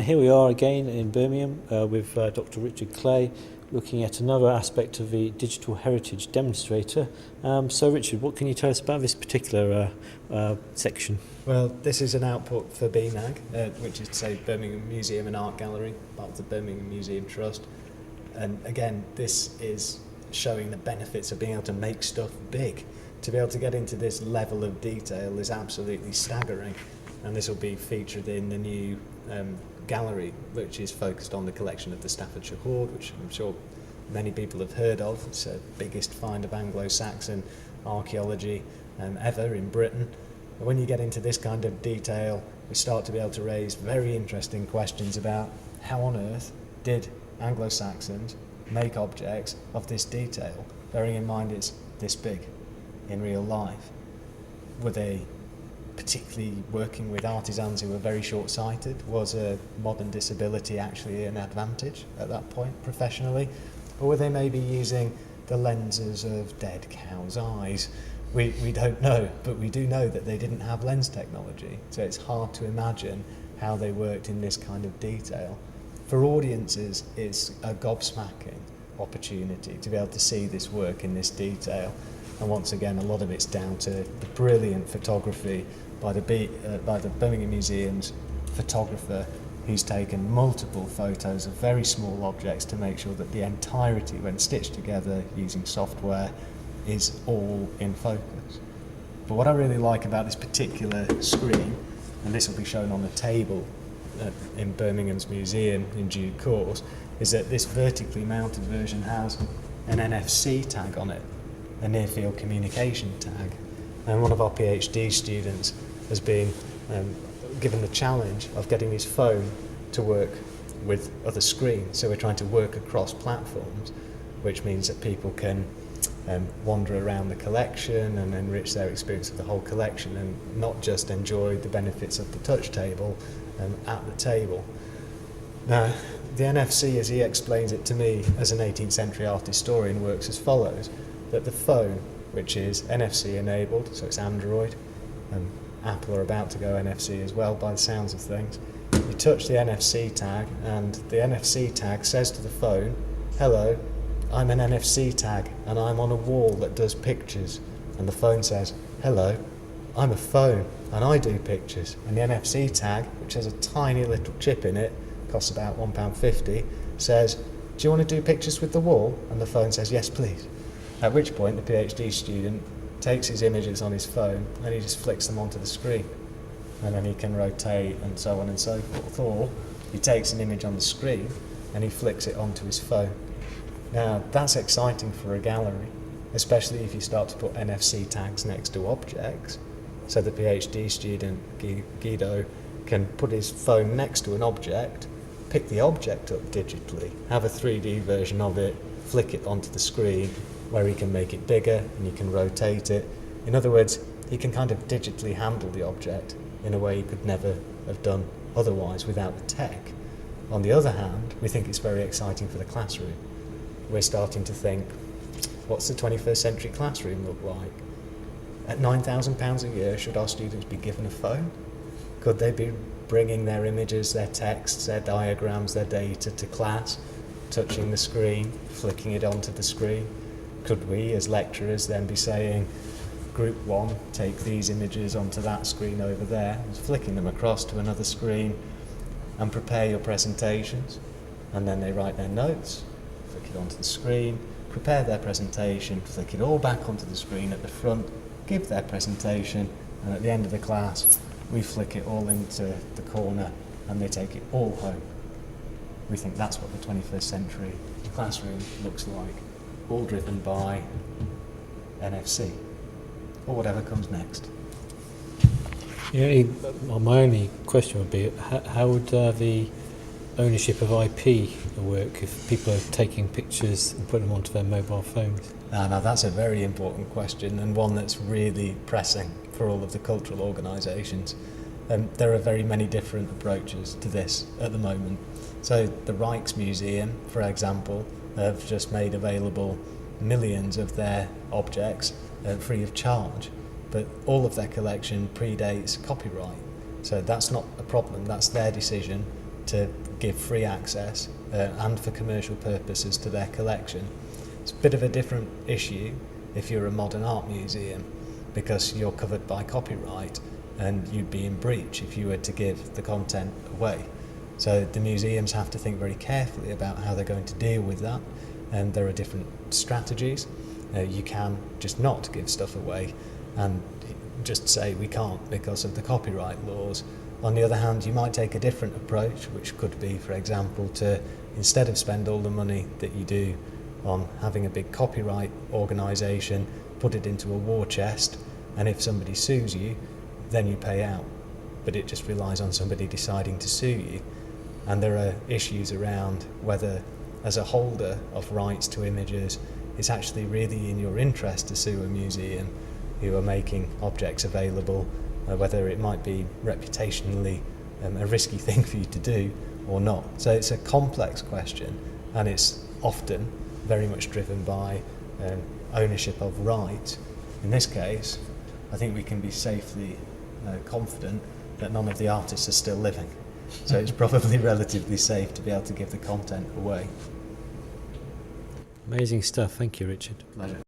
Here we are again in Birmingham with Dr. Richard Clay, looking at another aspect of the digital heritage demonstrator. So Richard, what can you tell us about this particular section? Well, this is an output for BMAG, which is to say Birmingham Museum and Art Gallery, part of the Birmingham Museum Trust. And again, this is showing the benefits of being able to make stuff big. To be able to get into this level of detail is absolutely staggering. And this will be featured in the new gallery, which is focused on the collection of the Staffordshire Hoard, which I'm sure many people have heard of. It's the biggest find of Anglo-Saxon archaeology ever in Britain. And when you get into this kind of detail, we start to be able to raise very interesting questions about how on earth did Anglo-Saxons make objects of this detail, bearing in mind it's this big in real life. Were they particularly working with artisans who were very short-sighted? Was a modern disability actually an advantage at that point professionally? Or were they maybe using the lenses of dead cows' eyes? We don't know, but we do know that they didn't have lens technology, so it's hard to imagine how they worked in this kind of detail. For audiences, it's a gobsmacking opportunity to be able to see this work in this detail. And once again, a lot of it's down to the brilliant photography by the Birmingham Museum's photographer, who's taken multiple photos of very small objects to make sure that the entirety, when stitched together using software, is all in focus. But what I really like about this particular screen, and this will be shown on the table in Birmingham's museum in due course, is that this vertically mounted version has an NFC tag on it, a near-field communication tag. And one of our PhD students has been given the challenge of getting his phone to work with other screens. So we're trying to work across platforms, which means that people can wander around the collection and enrich their experience of the whole collection, and not just enjoy the benefits of the touch table at the table. Now, the NFC, as he explains it to me as an 18th century art historian, works as follows: that the phone, which is NFC enabled, so it's Android, and Apple are about to go NFC as well by the sounds of things. You touch the NFC tag, and the NFC tag says to the phone, "Hello, I'm an NFC tag and I'm on a wall that does pictures." And the phone says, "Hello, I'm a phone and I do pictures." And the NFC tag, which has a tiny little chip in it, costs about £1.50, says, "Do you want to do pictures with the wall?" And the phone says, "Yes, please." At which point the PhD student takes his images on his phone and he just flicks them onto the screen. And then he can rotate and so on and so forth. Or he takes an image on the screen and he flicks it onto his phone. Now, that's exciting for a gallery, especially if you start to put NFC tags next to objects. So the PhD student, Guido, can put his phone next to an object, pick the object up digitally, have a 3D version of it, flick it onto the screen, where he can make it bigger and you can rotate it. In other words, he can kind of digitally handle the object in a way he could never have done otherwise without the tech. On the other hand, we think it's very exciting for the classroom. We're starting to think, what's the 21st century classroom look like? At £9,000 a year, should our students be given a phone? Could they be bringing their images, their texts, their diagrams, their data to class, touching the screen, flicking it onto the screen? Could we, as lecturers, then be saying, Group 1, take these images onto that screen over there, and flicking them across to another screen, and prepare your presentations? And then they write their notes, flick it onto the screen, prepare their presentation, flick it all back onto the screen at the front, give their presentation, and at the end of the class, we flick it all into the corner, and they take it all home. We think that's what the 21st century classroom looks like, all driven by NFC, or whatever comes next. Yeah, well, my only question would be, how would the ownership of IP work if people are taking pictures and putting them onto their mobile phones? Now that's a very important question, and one that's really pressing for all of the cultural organisations. There are very many different approaches to this at the moment. So the Rijksmuseum, for example, have just made available millions of their objects free of charge, but all of their collection predates copyright. So that's not a problem, that's their decision to give free access and for commercial purposes to their collection. It's a bit of a different issue if you're a modern art museum, because you're covered by copyright and you'd be in breach if you were to give the content away. So the museums have to think very carefully about how they're going to deal with that, and there are different strategies. You can just not give stuff away and just say we can't because of the copyright laws. On the other hand, you might take a different approach, which could be, for example, to instead of spend all the money that you do on having a big copyright organisation, put it into a war chest, and if somebody sues you, then you pay out. But it just relies on somebody deciding to sue you. And there are issues around whether, as a holder of rights to images, it's actually really in your interest to sue a museum who are making objects available, whether it might be reputationally a risky thing for you to do or not. So it's a complex question, and it's often very much driven by ownership of rights. In this case, I think we can be safely confident that none of the artists are still living. So it's probably relatively safe to be able to give the content away. Amazing stuff. Thank you, Richard. Pleasure.